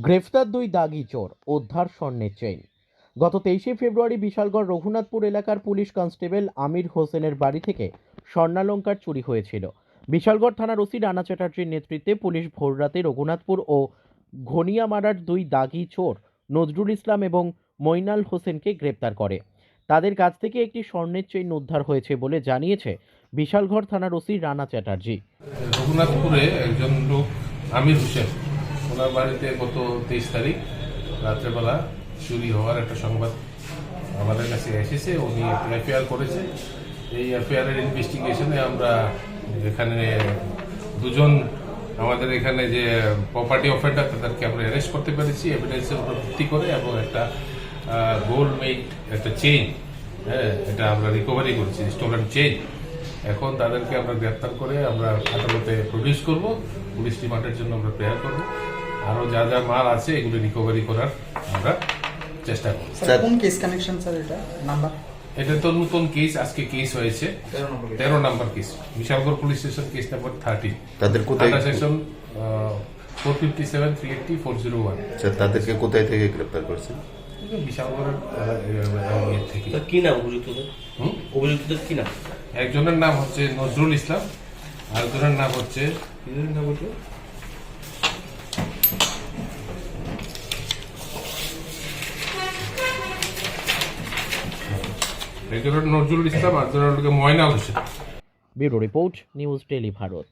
গ্রেফতার দুই দাগি চোর, উদ্ধার স্বর্ণের চেইন। গত 23শে ফেব্রুয়ারি বিশালগড় রঘুনাথপুর এলাকার পুলিশ কনস্টেবল আমির হোসেনের বাড়ি থেকে স্বর্ণালংকার চুরি হয়েছিল। বিশালগড় থানার ওসি রানা চ্যাটার্জির নেতৃত্বে পুলিশ ভোররাতে রঘুনাথপুর ও ঘনিয়ামারার দুই দাগি চোর নজরুল ইসলাম এবং মইনাল হোসেনকে গ্রেপ্তার করে। তাদের কাছ থেকে একটি স্বর্ণের চেইন উদ্ধার হয়েছে বলে জানিয়েছে বিশালগড় থানার ওসি রানা চ্যাটার্জি। রঘুনাথপুরে একজন লোক আমির হোসেন, ওনার বাড়িতে গত 23 তারিখ রাত্রেবেলা চুরি হওয়ার একটা সংবাদ আমাদের কাছে এসেছে। উনি এফআইআর করেছে। এই এফআইআরের ইনভেস্টিগেশনে আমরা এখানে দুজন আমাদের এখানে যে প্রপার্টি অফেন্ডার তাদেরকে আমরা অ্যারেস্ট করতে পেরেছি এভিডেন্সের উপর ভিত্তি করে, এবং একটা গোল্ড মেড একটা চেইন, এটা আমরা রিকভারি করেছি, স্টোলেন চেইন। এখন তাদেরকে আমরা গ্রেপ্তার করে আমরা আদালতে প্রডিউস করব, পুলিশ রিমান্ডের জন্য আমরা প্রেয়ার করব। আরও যা যা মাল আছে এগুলো রিকভারি করার আমরা চেষ্টা করব। কোন কেস কানেকশন স্যার? এটা নাম্বার? এটা তো নতুন কেস, আজকে কেস হয়েছে 13 number case, Bishalgarh police station case number 30। তাদের কোথায় সেকশন 457-380-401। স্যার তাদেরকে কোথায় থেকে গ্রেপ্তার করছেন? বিশালগড়ের থেকে। কি নাম অভিযুক্তদের? অভিযুক্তদের কি নাম? একজনের নাম হচ্ছে নজরুল ইসলাম, আরেকজনের নাম হচ্ছে নজরুল ইসলাম, আর Moynal Hossain. Bureau report, news tele Bharat.